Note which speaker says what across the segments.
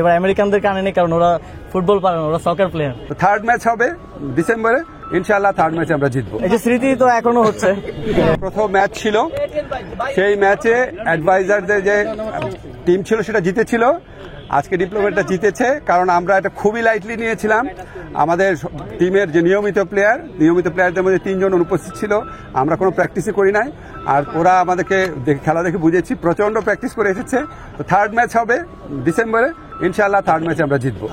Speaker 1: এবার আমেরিকানদের কানে নেই, কারণ ওরা ফুটবল পারে না, ওরা সকার প্লেয়ার।
Speaker 2: থার্ড ম্যাচ হবে ডিসেম্বরে, ইনশাআল্লাহ থার্ড ম্যাচে আমরা জিতবো।
Speaker 1: এই যে স্মৃতি তো এখনো হচ্ছে।
Speaker 2: প্রথম ম্যাচ ছিল, সেই ম্যাচে অ্যাডভাইজারদের যে টিম ছিল সেটা জিতেছিল। আজকে ডিপ্লোমেটটা জিতেছে, কারণ আমরা এটা খুবই লাইটলি নিয়েছিলাম। আমাদের টিমের যে নিয়মিত প্লেয়ারদের মধ্যে 3 জন অনুপস্থিত ছিল। আমরা কোনো প্র্যাকটিসই করি নাই, আর ওরা আমাদেরকে খেলা দেখে বুঝেছি প্রচন্ড প্র্যাকটিস করে এসেছে। তো থার্ড ম্যাচ হবে ডিসেম্বরে, ইনশাআল্লাহ থার্ড ম্যাচে আমরা জিতবো।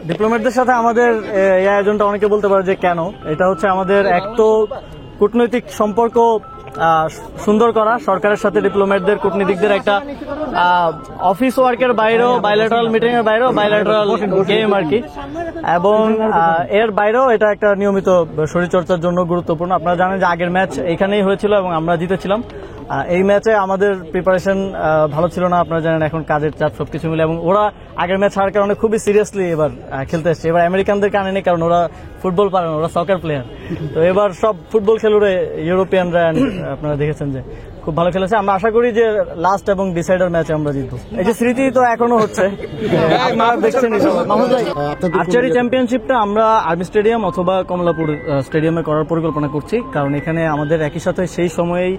Speaker 1: ডিপ্লোমেটদের সাথে আমাদের এই আয়োজনটা অনেকে বলতে পারে যে কেন, এটা হচ্ছে আমাদের এক তো কূটনৈতিক সম্পর্ক সুন্দর করা, সরকারের সাথে ডিপ্লোমেটদের কূটনীতিকদের একটা অফিস ওয়ার্কের বাইরেও, বাইলেটারাল মিটিং এর বাইরেও বাইলেটারাল গেম আর কি, এবং এর বাইরেও এটা একটা নিয়মিত শরীরচর্চার জন্য গুরুত্বপূর্ণ। আপনারা জানেন যে আগের ম্যাচ এখানেই হয়েছিল এবং আমরা জিতেছিলাম। এই ম্যাচে আমাদের প্রিপারেশন ভালো ছিল না, আপনারা জানেন, এখন কাজের চাপ সবকিছু মিলে, এবং ওরা আগের ম্যাচ হারার কারণে খুবই সিরিয়াসলি এবার খেলতে এসছে। এবার আমেরিকানদের কানে নেই, কারণ ওরা ফুটবল পারে না, ওরা সকার প্লেয়ার। তো এবার সব ফুটবল খেলুড়ে ইউরোপিয়ানরা আপনারা দেখেছেন যে খুব ভালো খেলেছে। আমরা আশা করি যে লাস্ট এবং ডিসাইডার ম্যাচে আমরা জিতবো। এই যে স্মৃতি তো এখনো হচ্ছে, আপনারা দেখছেন। আর্চারি চ্যাম্পিয়নশিপটা আমরা আর্মি স্টেডিয়াম অথবা কমলাপুর স্টেডিয়ামে করার পরিকল্পনা করছি, কারণ এখানে আমাদের একই সাথে সেই সময়েই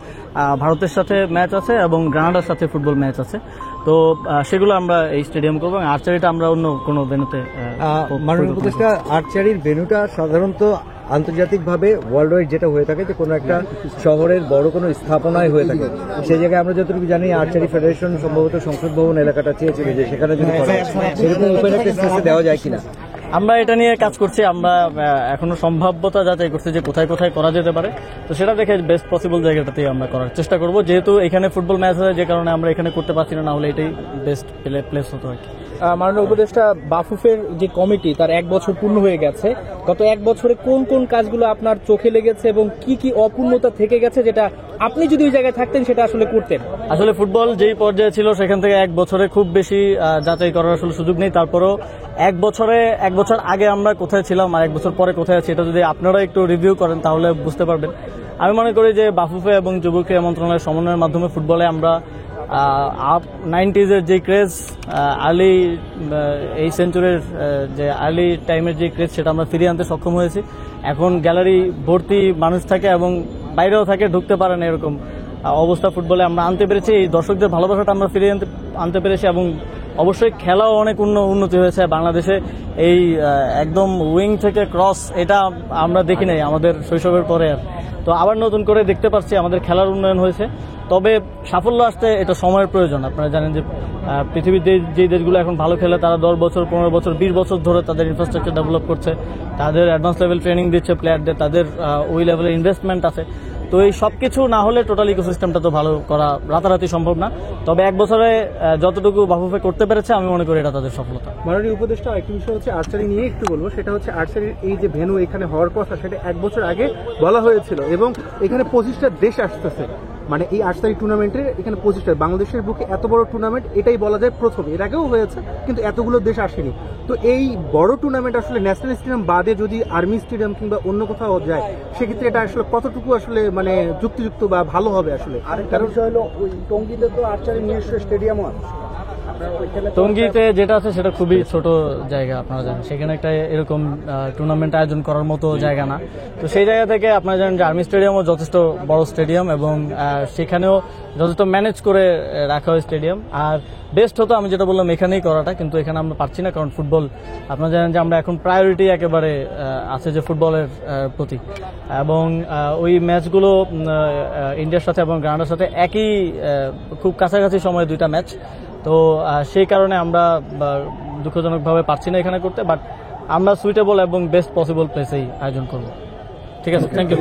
Speaker 1: ভারতের সাথে ম্যাচ আছে এবং গ্রানাডার সাথে ফুটবল ম্যাচ আছে। তো সেগুলো আমরা এই স্টেডিয়াম করবো, এবং আর্চারিটা আমরা অন্য কোনো ভেন্যুতে।
Speaker 3: মাননীয় উপদেষ্টা, আর্চারির ভেন্যুটা সাধারণত আন্তর্জাতিকভাবে ওয়ার্ল্ড ওয়াইড যেটা হয়ে থাকে যে কোনো একটা শহরের বড় কোনো স্থাপনায় হয়ে থাকে, সেই জায়গায় আমরা যতটুকু জানি আর্চারি ফেডারেশন সম্ভবত সংসদ ভবন এলাকাটা চেয়েছিল যে সেখানে যদি সেরকম ওপেন একটা স্পেসে দেওয়া যায় কিনা।
Speaker 1: আমরা এটা নিয়ে কাজ করছি, আমরা এখনো সম্ভাব্যতা যাচাই করছি যে কোথায় কোথায় করা যেতে পারে। তো সেটা দেখে বেস্ট পসিবল জায়গাটাতেই আমরা করার চেষ্টা করব, যেহেতু এখানে ফুটবল ম্যাচ হয়, যে কারণে আমরা এখানে করতে পারছি না, হলে এটাই বেস্ট প্লেস হতো আর কি।
Speaker 4: মাননীয় উপদেষ্টা, বাফুফের যে কমিটি তার 1 বছর পূর্ণ হয়ে গেছে, গত 1 বছরে কোন কোন কাজগুলো আপনার চোখে লেগেছে এবং কি কি অপূর্ণতা থেকে গেছে যেটা আপনি যদি ওই জায়গায় থাকতেন সেটা আসলে করতেন?
Speaker 1: আসলে ফুটবল যেই পর্যায়ে ছিল সেখান থেকে 1 বছরে খুব বেশি যাচাই করার আসলে সুযোগ নেই। তারপরেও 1 বছর আগে আমরা কোথায় ছিলাম আর 1 বছর পরে কোথায় আছি, এটা যদি আপনারা একটু রিভিউ করেন তাহলে বুঝতে পারবেন। আমি মনে করি যে বাফুফে এবং যুব ক্রীড়া মন্ত্রণালয়ের সমন্বয়ের মাধ্যমে ফুটবলে আমরা 90s-এর যে ক্রেজ, আর্লি এই সেঞ্চুরির যে আর্লি টাইমের যে ক্রেজ, সেটা আমরা ফিরিয়ে আনতে সক্ষম হয়েছি। এখন গ্যালারি ভর্তি মানুষ থাকে এবং বাইরেও থাকে, ঢুকতে পারে না, এরকম অবস্থা ফুটবলে আমরা আনতে পেরেছি। এই দর্শকদের ভালোবাসাটা আমরা ফিরিয়ে আনতে পেরেছি, এবং অবশ্যই খেলাও অনেক উন্নতি হয়েছে বাংলাদেশে। এই একদম উইং থেকে ক্রস, এটা আমরা দেখি নাই আমাদের শৈশবের পরে আর। তো আবার নতুন করে দেখতে পাচ্ছি আমাদের খেলার উন্নয়ন হয়েছে। তবে সাফল্য আসতে এটা সময়ের প্রয়োজন। আপনারা জানেন যে পৃথিবীর যে দেশগুলো এখন ভালো খেলে তারা 10 বছর, 15 বছর, 20 বছর ধরে তাদের ইনফ্রাস্ট্রাকচার ডেভেলপ করছে, তাদের অ্যাডভান্স লেভেল ট্রেনিং দিচ্ছে প্লেয়ারদের, তাদের ওই লেভেলের ইনভেস্টমেন্ট আছে। তো এই সবকিছু না হলে টোটাল ইকোসিস্টেমটা তো ভালো করা রাতারাতি সম্ভব না। তবে 1 বছরে যতটুকু বাফুফে করতে পেরেছে, আমি মনে করি এটা তাদের সফলতা।
Speaker 4: মাননীয় উপদেষ্টা, একটি বিষয় হচ্ছে আর্চারি নিয়ে একটু বলবো, সেটা হচ্ছে আর্চারির এই যে ভেন্যু এখানে হওয়ার কথা, সেটা 1 বছর আগে বলা হয়েছিল, এবং এখানে 25টা দেশ আসতেছে। মানে এই আর্চারি টুর্নামেন্টে এখানে 25টা, বাংলাদেশের বুকে এত বড় টুর্নামেন্ট এটাই বলা যায় প্রথম। এর আগেও হয়েছে, কিন্তু এতগুলো দেশ আসেনি। তো এই বড় টুর্নামেন্ট আসলে ন্যাশনাল স্টেডিয়াম বাদে যদি আর্মি স্টেডিয়াম কিংবা অন্য কোথাও যায়, সেক্ষেত্রে এটা আসলে কতটুকু আসলে মানে যুক্তিযুক্ত বা ভালো হবে আসলে।
Speaker 3: আরেকটা বিষয় হলো, ওই টঙ্গীতে তো আর্চারি নিজস্ব স্টেডিয়ামও আছে।
Speaker 1: টঙ্গীতে যেটা আছে সেটা খুবই ছোট জায়গা, আপনারা জানেন, সেখানে একটা এরকম টুর্নামেন্ট আয়োজন করার মতো জায়গা না। তো সেই জায়গা থেকে আপনারা জানেন যে আর্মি স্টেডিয়ামও যথেষ্ট বড় স্টেডিয়াম, এবং সেখানেও যথেষ্ট ম্যানেজ করে রাখা হয় স্টেডিয়াম। আর বেস্ট হতো আমি যেটা বললাম এখানেই করাটা, কিন্তু এখানে আমরা পারছি না, কারণ ফুটবল, আপনারা জানেন যে আমরা এখন প্রায়োরিটি একেবারে আছে যে ফুটবলের প্রতি, এবং ওই ম্যাচগুলো ইন্ডিয়ার সাথে এবং গ্রানাডার সাথে একই খুব কাছাকাছি সময়ে 2টা ম্যাচ। তো সেই কারণে আমরা দুঃখজনকভাবে পারছি না এখানে করতে, বাট আমরা সুইটেবল এবং বেস্ট পসিবল প্লেসেই আয়োজন করব। ঠিক আছে, থ্যাংক ইউ।